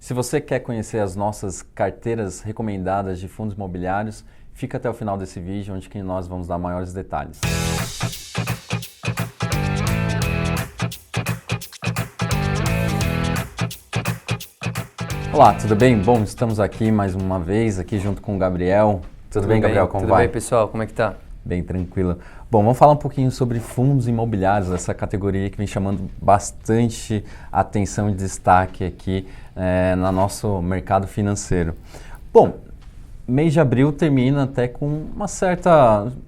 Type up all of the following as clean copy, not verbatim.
Se você quer conhecer as nossas carteiras recomendadas de fundos imobiliários, fica até o final desse vídeo, onde que nós vamos dar maiores detalhes. Olá, tudo bem? Bom, estamos aqui mais uma vez, aqui junto com o Gabriel. Tudo bem, Gabriel? Como vai? Tudo bem, pessoal? Como é que tá? Bem, tranquilo. Bom, vamos falar um pouquinho sobre fundos imobiliários, essa categoria que vem chamando bastante atenção e destaque aqui no nosso mercado financeiro. Bom, mês de abril termina até com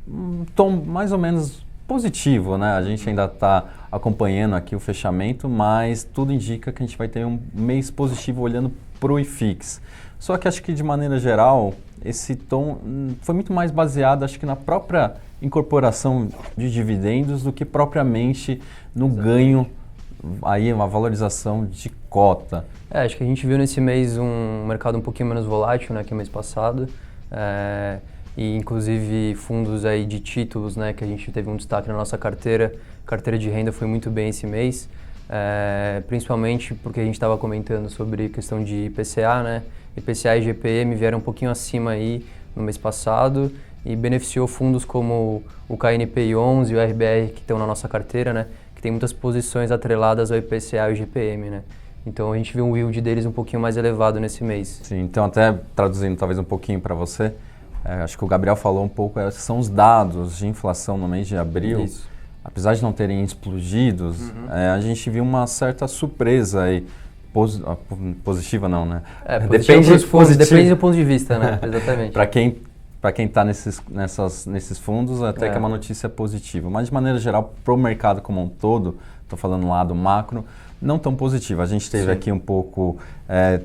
um tom mais ou menos positivo, né? A gente ainda está acompanhando aqui o fechamento, mas tudo indica que a gente vai ter um mês positivo olhando para o IFIX. Só que acho que de maneira geral, esse tom foi muito mais baseado, acho que na própria incorporação de dividendos do que propriamente no ganho, aí uma valorização de cota. Acho que a gente viu nesse mês um mercado um pouquinho menos volátil, né, que o mês passado. E inclusive fundos aí de títulos, né, que a gente teve um destaque na nossa carteira de renda foi muito bem esse mês, principalmente porque a gente estava comentando sobre questão de IPCA, né, IPCA e GPM vieram um pouquinho acima aí no mês passado e beneficiou fundos como o KNPI11 e o RBR que estão na nossa carteira, né, que tem muitas posições atreladas ao IPCA e o GPM, né. Então a gente viu um yield deles um pouquinho mais elevado nesse mês. Sim, então até traduzindo talvez um pouquinho para você, acho que o Gabriel falou um pouco, são os dados de inflação no mês de abril. Isso. Apesar de não terem explodido, a gente viu uma certa surpresa aí, positiva não, né? Depende do ponto de vista, né? Exatamente. Para quem está nesses fundos, até que é uma notícia positiva. Mas de maneira geral, para o mercado como um todo, estou falando lá do macro, não tão positiva. A gente teve aqui um pouco,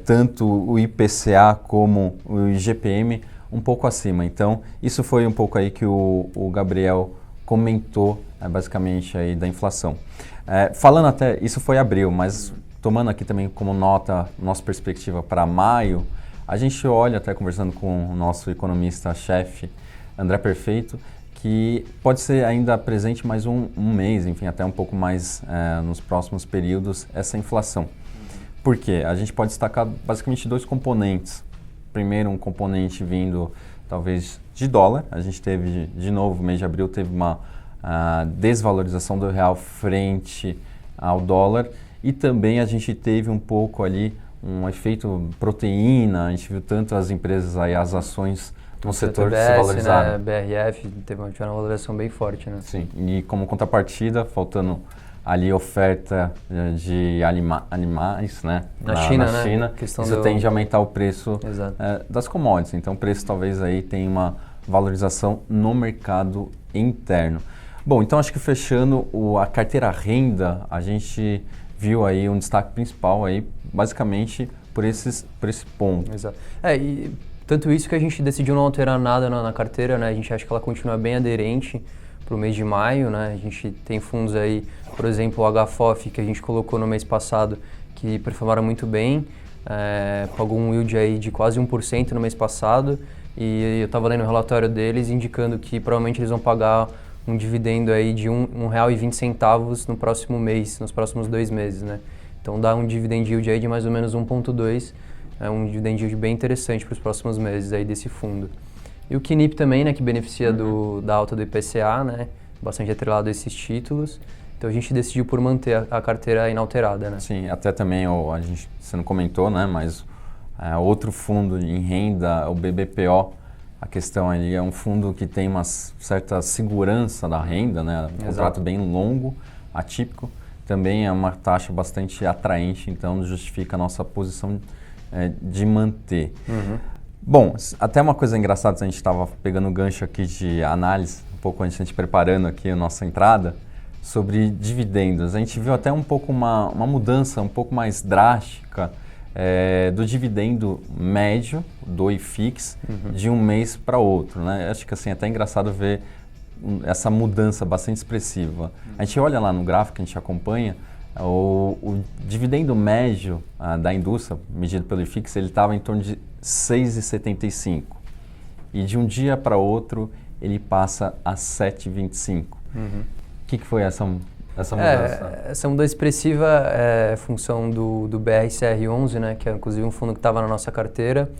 tanto o IPCA como o IGPM, um pouco acima. Então, isso foi um pouco aí que o Gabriel comentou, basicamente, aí da inflação. Falando até, isso foi abril, mas tomando aqui também como nota, nossa perspectiva para maio, a gente olha, até conversando com o nosso economista-chefe, André Perfeito, que pode ser ainda presente mais um mês, enfim, até um pouco mais nos próximos períodos, essa inflação. Por quê? A gente pode destacar basicamente dois componentes. Primeiro, um componente vindo, talvez, de dólar. A gente teve, de novo, mês de abril, teve uma desvalorização do real frente ao dólar. E também a gente teve um pouco ali um efeito proteína. A gente viu tanto as empresas aí, as ações no setor se valorizaram. Né? BRF tiveram uma valorização bem forte, né? Sim, e como contrapartida, faltando ali oferta de animais, né? Na China, né? Isso tende a aumentar o preço das commodities. Então, o preço talvez aí tenha uma valorização no mercado interno. Bom, então acho que fechando a carteira renda, a gente viu aí um destaque principal aí, basicamente por esse ponto. Exato. E tanto isso que a gente decidiu não alterar nada na carteira, né? A gente acha que ela continua bem aderente para o mês de maio, né? A gente tem fundos aí, por exemplo, o HFOF, que a gente colocou no mês passado, que performaram muito bem, pagou um yield aí de quase 1% no mês passado, e eu estava lendo o relatório deles indicando que provavelmente eles vão pagar um dividendo aí de R$ 1,20 no próximo mês, nos próximos 2 meses, né? Então dá um dividend yield aí de mais ou menos 1,2%, um dividend yield bem interessante para os próximos meses aí desse fundo. E o KNIP também, né, que beneficia da alta do IPCA, né, bastante atrelado a esses títulos. Então a gente decidiu por manter a carteira inalterada, né? Sim, até também, você não comentou, né, mas outro fundo em renda, o BBPO, a questão ali é um fundo que tem uma certa segurança da renda, né, um contrato bem longo, atípico. Também é uma taxa bastante atraente, então justifica a nossa posição de manter. Bom, até uma coisa engraçada, a gente estava pegando o gancho aqui de análise, um pouco antes de a gente preparando aqui a nossa entrada, sobre dividendos. A gente viu até um pouco uma mudança um pouco mais drástica do dividendo médio do IFIX de um mês para outro, né? Acho que assim, é até engraçado ver essa mudança bastante expressiva. A gente olha lá no gráfico que a gente acompanha, o dividendo médio da indústria, medido pelo IFIX, ele estava em torno de 6,75. E de um dia para outro, ele passa a 7,25. O que foi essa mudança? Essa mudança expressiva é função do BRCR11, né, que é inclusive um fundo que estava na nossa carteira,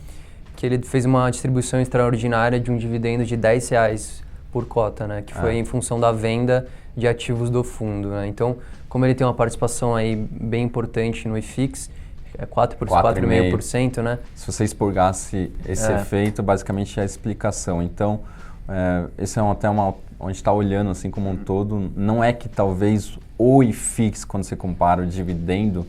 que ele fez uma distribuição extraordinária de um dividendo de R$10 por cota, né, que foi em função da venda de ativos do fundo, né. Então, como ele tem uma participação aí bem importante no IFIX, é 4,5%, né? Se você expurgasse esse efeito, basicamente é a explicação. Então, esse é até onde está olhando assim como um todo, não é que talvez o IFIX, quando você compara o dividendo,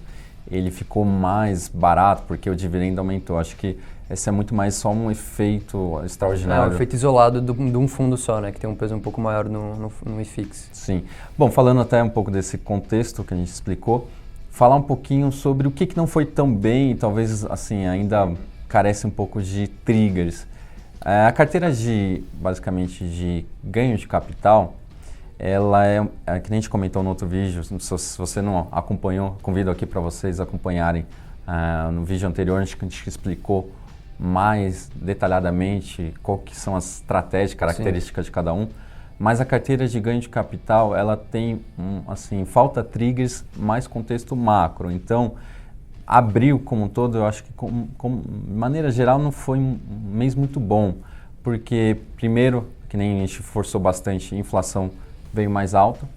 ele ficou mais barato porque o dividendo aumentou. Acho que esse é muito mais só um efeito extraordinário. É um efeito isolado de um fundo só, né? Que tem um peso um pouco maior no IFIX. Sim. Bom, falando até um pouco desse contexto que a gente explicou, falar um pouquinho sobre o que não foi tão bem e talvez assim ainda carece um pouco de triggers. A carteira basicamente de ganho de capital, ela que nem a gente comentou no outro vídeo, se você não acompanhou, convido aqui para vocês acompanharem no vídeo anterior, a gente explicou mais detalhadamente qual que são as estratégias, características de cada um. Mas a carteira de ganho de capital, ela tem, falta triggers, mais contexto macro. Então, abril como um todo, eu acho que, de maneira geral, não foi um mês muito bom. Porque, primeiro, que nem a gente forçou bastante, a inflação veio mais alta.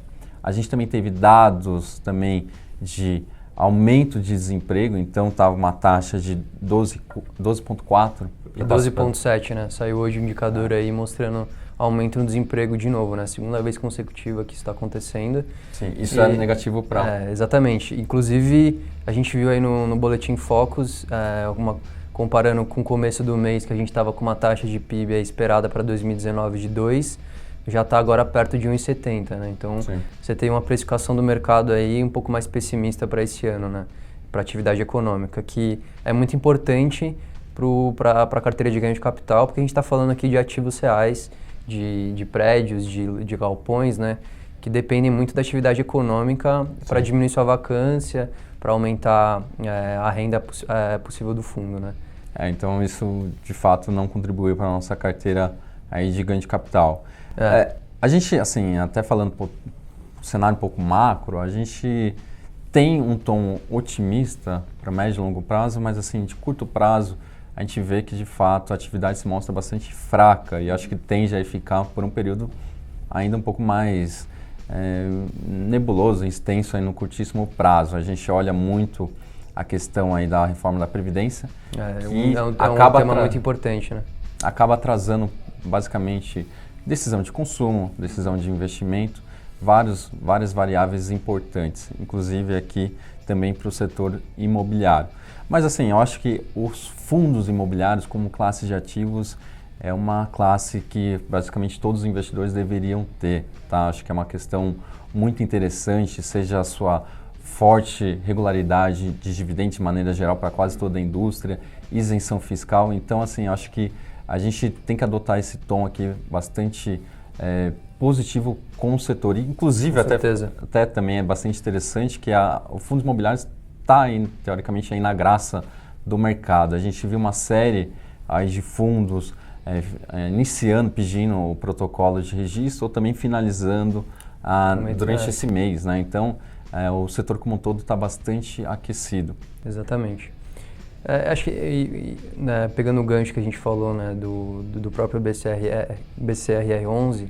A gente também teve dados também de aumento de desemprego, então estava uma taxa de 12,4%. 12,7%, né? Saiu hoje o indicador aí mostrando aumento no desemprego de novo, né? Segunda vez consecutiva que isso está acontecendo. Sim, isso é negativo para... exatamente. Inclusive, a gente viu aí no Boletim Focus, comparando com o começo do mês, que a gente estava com uma taxa de PIB esperada para 2019 de 2%, já está agora perto de 1,70, né? Então, você tem uma precificação do mercado aí um pouco mais pessimista para esse ano, né? Para a atividade econômica, que é muito importante para a carteira de ganho de capital, porque a gente está falando aqui de ativos reais, de prédios, de galpões, né, que dependem muito da atividade econômica para diminuir sua vacância, para aumentar a renda possível do fundo, né? Então isso de fato não contribuiu para a nossa carteira aí de ganho de capital. A gente, assim, até falando um cenário um pouco macro, a gente tem um tom otimista para médio e longo prazo, mas assim, de curto prazo, a gente vê que, de fato, a atividade se mostra bastante fraca e acho que tende a ficar por um período ainda um pouco mais nebuloso, extenso aí no curtíssimo prazo. A gente olha muito a questão aí da reforma da Previdência. É um tema muito importante, né? Acaba atrasando, basicamente, decisão de consumo, decisão de investimento, várias variáveis importantes, inclusive aqui também para o setor imobiliário. Mas assim, eu acho que os fundos imobiliários como classe de ativos é uma classe que basicamente todos os investidores deveriam ter, tá? Acho que é uma questão muito interessante, seja a sua forte regularidade de dividendos de maneira geral para quase toda a indústria, isenção fiscal. Então, assim, acho que a gente tem que adotar esse tom aqui bastante positivo com o setor. E, inclusive, até também é bastante interessante que o fundos imobiliários está, teoricamente, aí na graça do mercado. A gente viu uma série aí de fundos iniciando, pedindo o protocolo de registro ou também finalizando durante esse mês, né? Então, o setor como um todo está bastante aquecido. Exatamente. Acho que, pegando o gancho que a gente falou, né, do próprio BCRR11,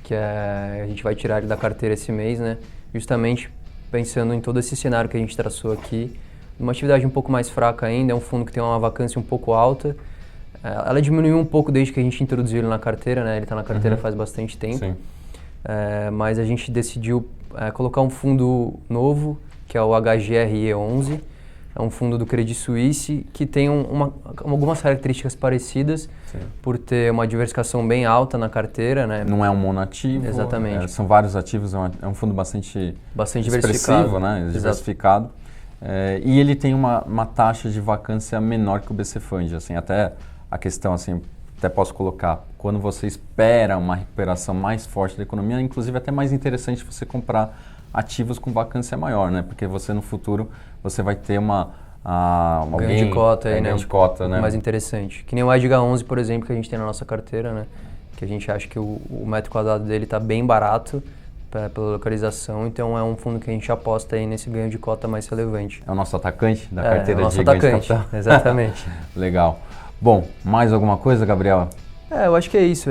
que a gente vai tirar ele da carteira esse mês, né, justamente pensando em todo esse cenário que a gente traçou aqui, uma atividade um pouco mais fraca ainda, é um fundo que tem uma vacância um pouco alta. Ela diminuiu um pouco desde que a gente introduziu ele na carteira, né, ele está na carteira faz bastante tempo. Sim. Mas a gente decidiu colocar um fundo novo, que é o HGRE11, é um fundo do Credit Suisse que tem algumas características parecidas, por ter uma diversificação bem alta na carteira, né? Não é um monoativo. Exatamente. São vários ativos, é um fundo bastante diversificado, né? Diversificado. E ele tem uma taxa de vacância menor que o BC Fund. Assim, até a questão, assim, até posso colocar, quando você espera uma recuperação mais forte da economia, inclusive é até mais interessante você comprar ativos com vacância maior, né? Porque você no futuro você vai ter ganho de cota aí, né? De cota, né? Mais interessante. Que nem o EDGA11, por exemplo, que a gente tem na nossa carteira, né? Que a gente acha que o metro quadrado dele está bem barato pela localização, então é um fundo que a gente aposta aí nesse ganho de cota mais relevante. É o nosso atacante da carteira é o nosso de ganho de atacante, capital? Exatamente. Legal. Bom, mais alguma coisa, Gabriel? Eu acho que é isso.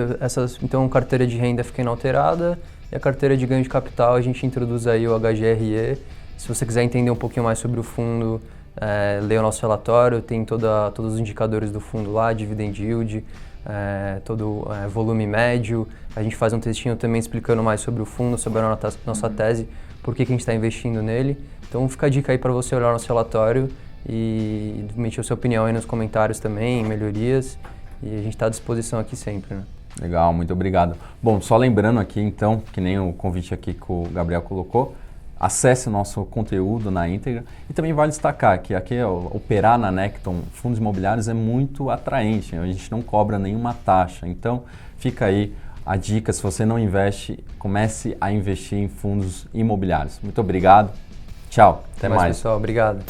Então, carteira de renda fica inalterada e a carteira de ganho de capital a gente introduz aí o HGRE. Se você quiser entender um pouquinho mais sobre o fundo, leia o nosso relatório, tem todos os indicadores do fundo lá, dividend yield, volume médio. A gente faz um textinho também explicando mais sobre o fundo, sobre a nossa tese, por que a gente está investindo nele. Então fica a dica aí para você olhar o nosso relatório e emitir a sua opinião aí nos comentários também, melhorias. E a gente está à disposição aqui sempre, né? Legal, muito obrigado. Bom, só lembrando aqui então, que nem o convite aqui que o Gabriel colocou, acesse o nosso conteúdo na íntegra e também vale destacar que aqui operar na Necton fundos imobiliários é muito atraente, a gente não cobra nenhuma taxa, então fica aí a dica, se você não investe, comece a investir em fundos imobiliários. Muito obrigado, tchau, até mais. Pessoal, obrigado.